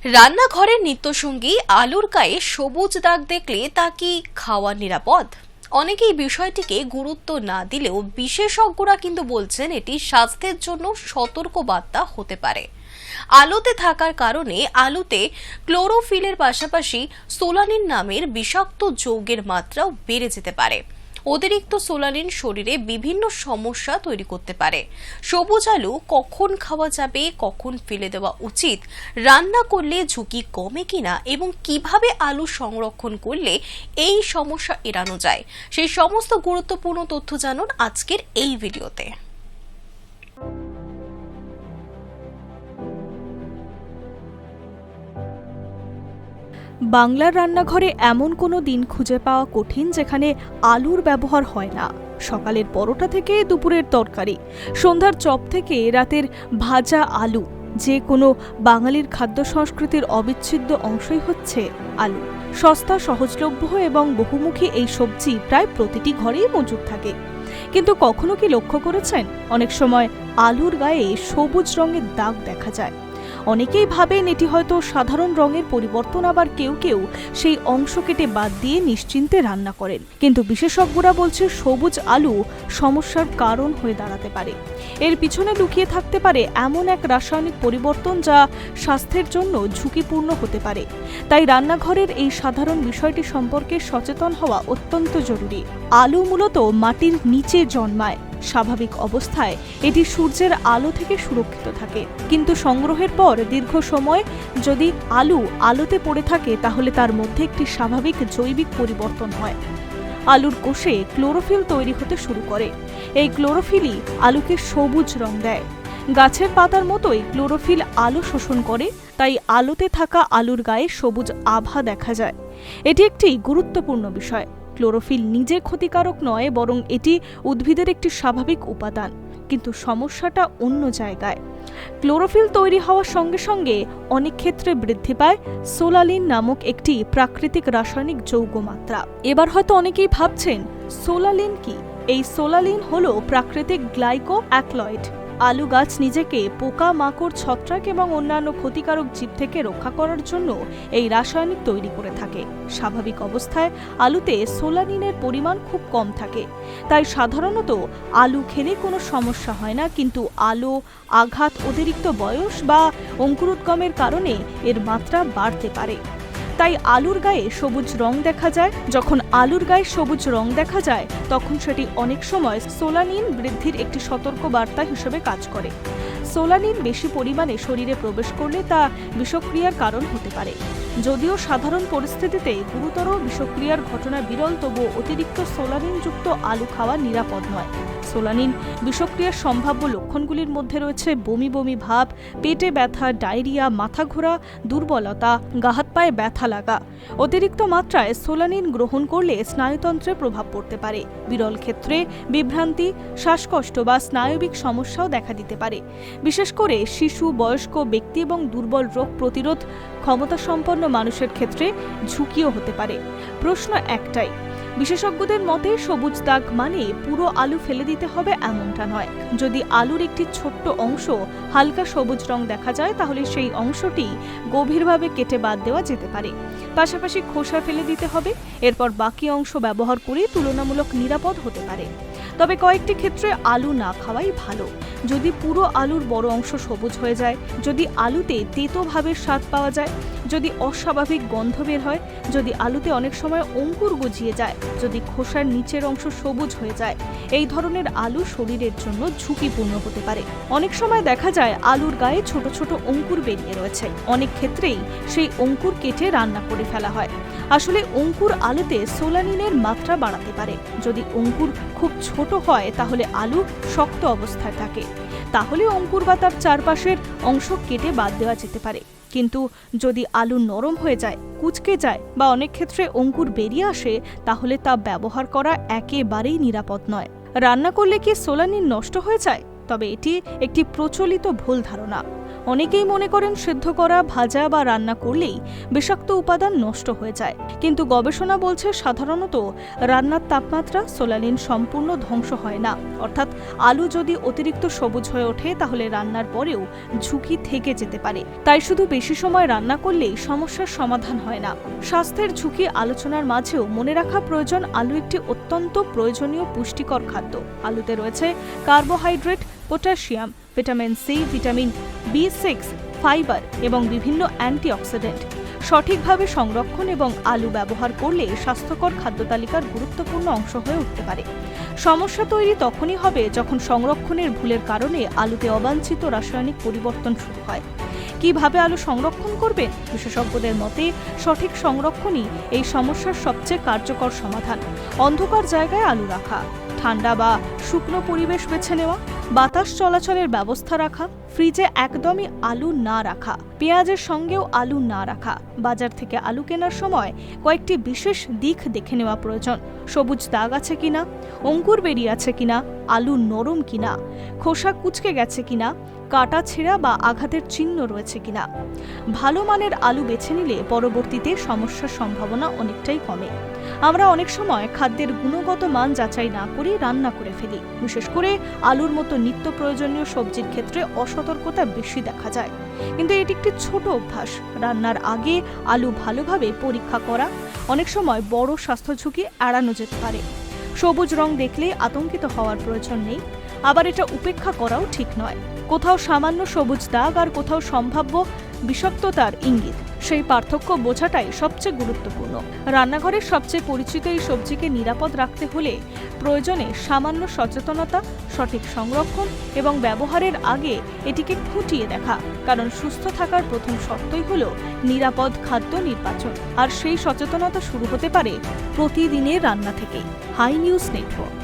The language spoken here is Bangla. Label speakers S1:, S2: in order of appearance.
S1: রান্নাঘরের নিত্যসঙ্গী আলুর গায়ে সবুজ দাগ দেখলে তা কি খাওয়া নিরাপদ? অনেকেই বিষয়টিকে গুরুত্ব না দিলেও বিশেষজ্ঞরা কিন্তু বলছেন এটি স্বাস্থ্যের জন্য সতর্ক বার্তা হতে পারে। আলোতে থাকার কারণে আলুতে ক্লোরোফিলের পাশাপাশি সোলানিন নামের বিষাক্ত যৌগের মাত্রাও বেড়ে যেতে পারে। অতিরিক্ত সোলানিন শরীরে বিভিন্ন সমস্যা তৈরি করতে পারে। সবুজ আলু কখন খাওয়া যাবে, কখন ফেলে দেওয়া উচিত, রান্না করলে ঝুঁকি কমে কিনা এবং কিভাবে আলু সংরক্ষণ করলে এই সমস্যা এড়ানো যায়, সেই সমস্ত গুরুত্বপূর্ণ তথ্য জানুন আজকের এই ভিডিওতে।
S2: বাংলার রান্নাঘরে এমন কোনো দিন খুঁজে পাওয়া কঠিন যেখানে আলুর ব্যবহার হয় না। সকালের পরোটা থেকে দুপুরের তরকারি, সন্ধ্যার চপ থেকে রাতের ভাজা আলু, যে কোনো বাঙালির খাদ্য সংস্কৃতির অবিচ্ছেদ্য অংশই হচ্ছে আলু। সস্তা, সহজলভ্য এবং বহুমুখী এই সবজি প্রায় প্রতিটি ঘরেই মজুদ থাকে। কিন্তু কখনো কি লক্ষ্য করেছেন, অনেক সময় আলুর গায়ে সবুজ রঙের দাগ দেখা যায়? অনেকেই ভাবেন এটি হয়তো সাধারণ রঙের পরিবর্তন, আবার কেউ কেউ সেই অংশ কেটে বাদ দিয়ে নিশ্চিন্তে রান্না করেন। কিন্তু বিশেষজ্ঞরা বলছে সবুজ আলু সমস্যার কারণ হয়ে দাঁড়াতে পারে। এর পিছনে লুকিয়ে থাকতে পারে এমন এক রাসায়নিক পরিবর্তন যা স্বাস্থ্যের জন্য ঝুঁকিপূর্ণ হতে পারে। তাই রান্নাঘরের এই সাধারণ বিষয়টি সম্পর্কে সচেতন হওয়া অত্যন্ত জরুরি। আলু মূলত মাটির নিচে জন্মায়। স্বাভাবিক অবস্থায় এটি সূর্যের আলো থেকে সুরক্ষিত থাকে, কিন্তু সংগ্রহের পর দীর্ঘ সময় যদি আলু আলোতে পড়ে থাকে তাহলে তার মধ্যে একটি স্বাভাবিক জৈবিক পরিবর্তন হয়। আলুর কোষে ক্লোরোফিল তৈরি হতে শুরু করে। এই ক্লোরোফিলই আলুকে সবুজ রং দেয়। গাছের পাতার মতোই ক্লোরোফিল আলো শোষণ করে, তাই আলোতে থাকা আলুর গায়ে সবুজ আভা দেখা যায়। এটি একটি গুরুত্বপূর্ণ বিষয়। ক্লোরোফিল নিজে ক্ষতিকারক নয়, বরং এটি উদ্ভিদের একটি স্বাভাবিক উপাদান। কিন্তু সমস্যাটা অন্য জায়গায়। ক্লোরোফিল তৈরি হওয়ার সঙ্গে সঙ্গে অনেক ক্ষেত্রে বৃদ্ধি পায় সোলানিন নামক একটি প্রাকৃতিক রাসায়নিক যৌগ মাত্রা। এবার হয়তো অনেকেই ভাবছেন, সোলানিন কি? এই সোলানিন হলো প্রাকৃতিক গ্লাইকো অ্যালকলয়েড। আলু গাছ নিজেকে পোকা, মাকড়, ছত্রাক এবং অন্যান্য ক্ষতিকারক জীব থেকে রক্ষা করার জন্য এই রাসায়নিক তৈরি করে থাকে। স্বাভাবিক অবস্থায় আলুতে সোলানিনের পরিমাণ খুব কম থাকে, তাই সাধারণত আলু খেলে কোনো সমস্যা হয় না। কিন্তু আলো, আঘাত, অতিরিক্ত বয়স বা অঙ্কুরোদ্গমের কারণে এর মাত্রা বাড়তে পারে। তাই আলুর গায়ে সবুজ রং দেখা যায়। যখন আলুর গায়ে সবুজ রং দেখা যায় তখন সেটি অনেক সময় সোলানিন বৃদ্ধির একটি সতর্ক বার্তা হিসেবে কাজ করে। সোলানিন বেশি পরিমাণে শরীরে প্রবেশ করলে তা বিষক্রিয়ার কারণ হতে পারে। যদিও সাধারণ পরিস্থিতিতে গুরুতর বিষক্রিয়ার ঘটনা বিরল, তবুও অতিরিক্ত সোলানিনযুক্ত আলু খাওয়া নিরাপদ নয়। সোলানিন বিষক্রিয়ার সম্ভাব্য লক্ষণগুলির মধ্যে রয়েছে বমি বমি ভাব, পেটে ব্যথা, ডায়রিয়া, মাথা ঘোরা, দুর্বলতা, গা হাত পায়ে ব্যথা লাগা। অতিরিক্ত মাত্রায় সোলানিন গ্রহণ করলে স্নায়ুতন্ত্রে প্রভাব পড়তে পারে। বিরল ক্ষেত্রে বিভ্রান্তি, শ্বাসকষ্ট বা স্নায়বিক সমস্যাও দেখা দিতে পারে। বিশেষ করে শিশু, বয়স্ক ব্যক্তি এবং দুর্বল রোগ প্রতিরোধ ক্ষমতাসম্পন্ন মানুষের ক্ষেত্রে ঝুঁকিও হতে পারে। প্রশ্ন একটাই, বিশেষজ্ঞদের মতে সবুজ দাগ মানে পুরো আলু ফেলে দিতে হবে এমনটা নয়। যদি আলুর একটি ছোট্ট অংশ হালকা সবুজ রং দেখা যায় তাহলে সেই অংশটি গভীরভাবে কেটে বাদ দেওয়া যেতে পারে। পাশাপাশি খোসা ফেলে দিতে হবে। এরপর বাকি অংশ ব্যবহার করে তুলনামূলক নিরাপদ হতে পারে। তবে কয়েকটি ক্ষেত্রে আলু না খাওয়াই ভালো। যদি পুরো আলুর বড় অংশ সবুজ হয়ে যায়, যদি আলুতে তেতো ভাবের স্বাদ পাওয়া যায়, যদি অস্বাভাবিক গন্ধ বের হয়, যদি আলুতে অনেক সময় অঙ্কুর গজিয়ে যায়, যদি খোসার নিচের অংশ সবুজ হয়ে যায়, এই ধরনের আলু শরীরের জন্য ঝুঁকিপূর্ণ হতে পারে। অনেক সময় দেখা যায় আলুর গায়ে ছোট ছোট অঙ্কুর বেরিয়ে রয়েছে। অনেক ক্ষেত্রেই সেই অঙ্কুর কেটে রান্না করে ফেলা হয়। আসলে অঙ্কুর আলুতে সোলানিনের মাত্রা বাড়াতে পারে। যদি অঙ্কুর খুব ছোট হয় তাহলে আলু শক্ত অবস্থায় থাকে, তাহলে অঙ্কুর বা তার চারপাশের অংশ কেটে বাদ দেওয়া যেতে পারে। কিন্তু যদি আলু নরম হয়ে যায়, কুঁচকে যায় বা অনেক ক্ষেত্রে অঙ্কুর বেরিয়ে আসে, তাহলে তা ব্যবহার করা একেবারেই নিরাপদ নয়। রান্না করলে কি সোলানিন নষ্ট হয়ে যায়? তবে এটি একটি প্রচলিত ভুল ধারণা। অনেকেই মনে করেন সিদ্ধ করা, ভাজা বা রান্না করলেই বিষাক্ত উপাদান নষ্ট হয়ে যায়, কিন্তু গবেষণা বলছে সাধারণত রান্নার তাপমাত্রা সোলানিন সম্পূর্ণ ধ্বংস হয় না। অর্থাৎ আলু যদি অতিরিক্ত সবুজ হয়ে ওঠে তাহলে রান্নার পরেও ঝুঁকি থেকে যেতে পারে। তাই শুধু বেশি সময় রান্না করলেই সমস্যার সমাধান হয় না। স্বাস্থ্যের ঝুঁকি আলোচনার মাঝেও মনে রাখা প্রয়োজন, আলু একটি অত্যন্ত প্রয়োজনীয় পুষ্টিকর খাদ্য। আলুতে রয়েছে carbohydrate, potassium, vitamin C, vitamin B6, fibre এবং বিভিন্ন অ্যান্টিঅক্সিডেন্ট। সঠিকভাবে সংরক্ষণ এবং আলু ব্যবহার করলে স্বাস্থ্যকর খাদ্য তালিকার গুরুত্বপূর্ণ অংশ হয়ে উঠতে পারে। সমস্যা তৈরি তখনই হবে যখন সংরক্ষণের ভুলের কারণে আলুতে অবাঞ্ছিত রাসায়নিক পরিবর্তন শুরু হয়। কিভাবে আলু সংরক্ষণ করবেন? বিশেষজ্ঞদের মতে সঠিক সংরক্ষণই এই সমস্যার সবচেয়ে কার্যকর সমাধান। অন্ধকার জায়গায় আলু রাখা, ঠান্ডা বা শুকনো পরিবেশ বেছে নেওয়া, বাতাস চলাচলের ব্যবস্থা রাখা, ফ্রিজে একদমই আলু না রাখা, পেঁয়াজের সঙ্গেও আলু না রাখা। বাজার থেকে আলু কেনার সময় কয়েকটি বিশেষ দিক দেখে নেওয়া প্রয়োজন। সবুজ দাগ আছে কিনা, অঙ্কুর বেরিয়ে আছে কিনা, আলু নরম কিনা, খোসা কুঁচকে গেছে কিনা, কাটা ছেঁড়া বা আঘাতের চিহ্ন রয়েছে কিনা। ভালো মানের আলু বেছে নিলে পরবর্তীতে সমস্যার সম্ভাবনা অনেকটাই কমে। আমরা অনেক সময় খাদ্যের গুণগত মান যাচাই না করে রান্না করে ফেলি। বিশেষ করে আলুর মতো নিত্য প্রয়োজনীয় সবজির ক্ষেত্রে অসতর্কতা বেশি দেখা যায়, কিন্তু এটি একটি ছোট অভ্যাস। রান্নার আগে আলু ভালোভাবে পরীক্ষা করা অনেক সময় বড় স্বাস্থ্য ঝুঁকি এড়ানো যেতে পারে। সবুজ রং দেখলে আতঙ্কিত হওয়ার প্রয়োজন নেই, আবার এটা উপেক্ষা করাও ঠিক নয়। কোথাও সামান্য সবুজ দাগ আর কোথাও সম্ভাব্য বিষাক্ততার ইঙ্গিত, সেই পার্থক্য বোঝাটাই সবচেয়ে গুরুত্বপূর্ণ। রান্নাঘরের সবচেয়ে পরিচিত এই সবজিকে নিরাপদ রাখতে হলে প্রয়োজনে সামান্য সচেতনতা, সঠিক সংরক্ষণ এবং ব্যবহারের আগে এটিকে খুঁটিয়ে দেখা। কারণ সুস্থ থাকার প্রথম শর্তই হলো নিরাপদ খাদ্য নির্বাচন, আর সেই সচেতনতা শুরু হতে পারে প্রতিদিনের রান্না থেকে। Hi News network.